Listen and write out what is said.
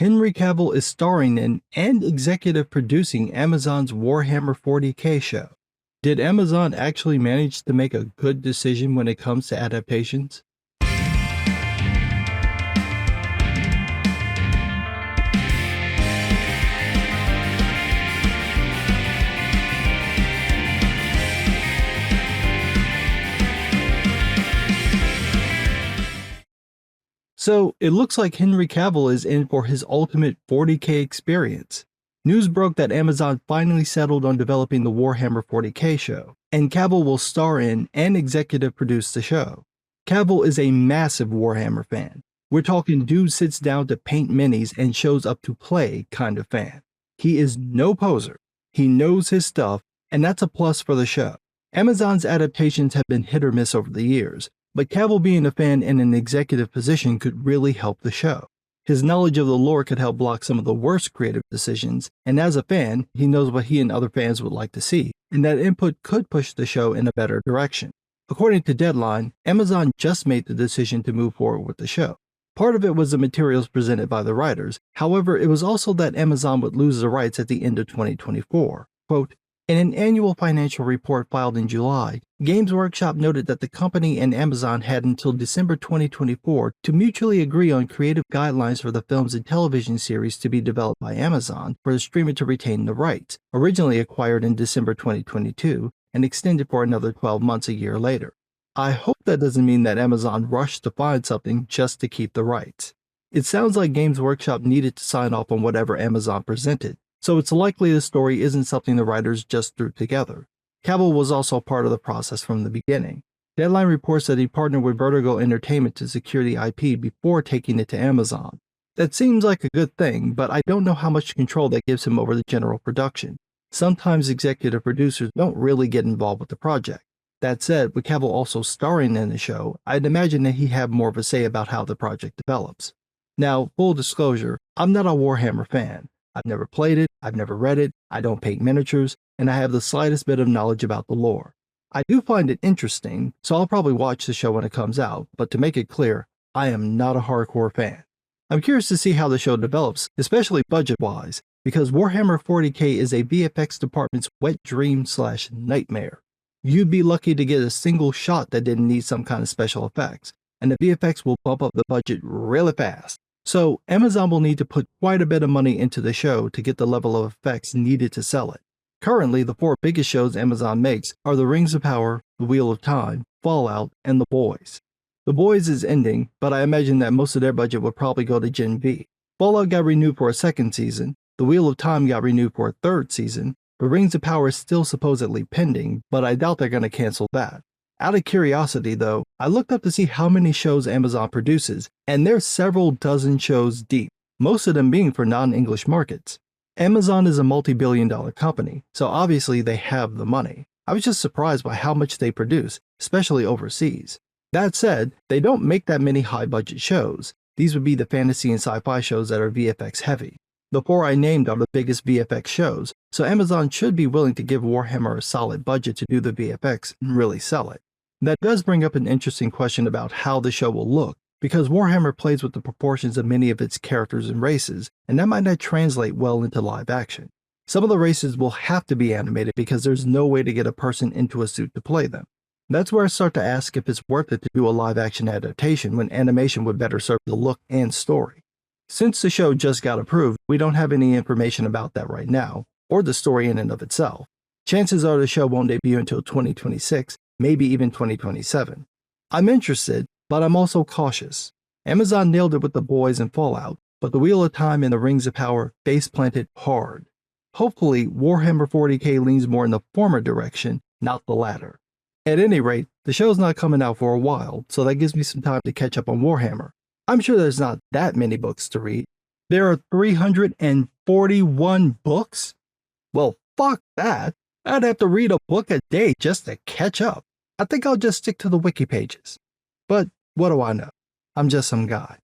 Henry Cavill is starring in and executive producing Amazon's Warhammer 40K show. Did Amazon actually manage to make a good decision when it comes to adaptations? So, it looks like Henry Cavill is in for his ultimate 40K experience. News broke that Amazon finally settled on developing the Warhammer 40K show, and Cavill will star in and executive produce the show. Cavill is a massive Warhammer fan. We're talking dude sits down to paint minis and shows up to play kind of fan. He is no poser. He knows his stuff, and that's a plus for the show. Amazon's adaptations have been hit or miss over the years, but Cavill being a fan in an executive position could really help the show. His knowledge of the lore could help block some of the worst creative decisions, and as a fan, he knows what he and other fans would like to see, and that input could push the show in a better direction. According to Deadline, Amazon just made the decision to move forward with the show. Part of it was the materials presented by the writers, however, it was also that Amazon would lose the rights at the end of 2024. Quote, in an annual financial report filed in July, Games Workshop noted that the company and Amazon had until December 2024 to mutually agree on creative guidelines for the films and television series to be developed by Amazon for the streamer to retain the rights, originally acquired in December 2022 and extended for another 12 months a year later. I hope that doesn't mean that Amazon rushed to find something just to keep the rights. It sounds like Games Workshop needed to sign off on whatever Amazon presented, so it's likely the story isn't something the writers just threw together. Cavill was also part of the process from the beginning. Deadline reports that he partnered with Vertigo Entertainment to secure the IP before taking it to Amazon. That seems like a good thing, but I don't know how much control that gives him over the general production. Sometimes executive producers don't really get involved with the project. That said, with Cavill also starring in the show, I'd imagine that he'd have more of a say about how the project develops. Now, full disclosure, I'm not a Warhammer fan. I've never played it, I've never read it, I don't paint miniatures, and I have the slightest bit of knowledge about the lore. I do find it interesting, so I'll probably watch the show when it comes out, but to make it clear, I am not a hardcore fan. I'm curious to see how the show develops, especially budget-wise, because Warhammer 40K is a VFX department's wet dream/nightmare. You'd be lucky to get a single shot that didn't need some kind of special effects, and the VFX will bump up the budget really fast. So Amazon will need to put quite a bit of money into the show to get the level of effects needed to sell it. Currently, the 4 biggest shows Amazon makes are The Rings of Power, The Wheel of Time, Fallout, and The Boys. The Boys is ending, but I imagine that most of their budget would probably go to Gen V. Fallout got renewed for a 2nd season, The Wheel of Time got renewed for a 3rd season, The Rings of Power is still supposedly pending, but I doubt they're going to cancel that. Out of curiosity though, I looked up to see how many shows Amazon produces, and there's several dozen shows deep, most of them being for non-English markets. Amazon is a multi-billion-dollar company, so obviously they have the money. I was just surprised by how much they produce, especially overseas. That said, they don't make that many high-budget shows. These would be the fantasy and sci-fi shows that are VFX heavy. The 4 I named are the biggest VFX shows, so Amazon should be willing to give Warhammer a solid budget to do the VFX and really sell it. That does bring up an interesting question about how the show will look, because Warhammer plays with the proportions of many of its characters and races, and that might not translate well into live action. Some of the races will have to be animated because there's no way to get a person into a suit to play them. That's where I start to ask if it's worth it to do a live action adaptation when animation would better serve the look and story. Since the show just got approved, we don't have any information about that right now, or the story in and of itself. Chances are the show won't debut until 2026, maybe even 2027. I'm interested, but I'm also cautious. Amazon nailed it with The Boys and Fallout, but The Wheel of Time and The Rings of Power face-planted hard. Hopefully, Warhammer 40K leans more in the former direction, not the latter. At any rate, the show's not coming out for a while, so that gives me some time to catch up on Warhammer. I'm sure there's not that many books to read. There are 341 books? Well, fuck that. I'd have to read a book a day just to catch up. I think I'll just stick to the wiki pages. But what do I know? I'm just some guy.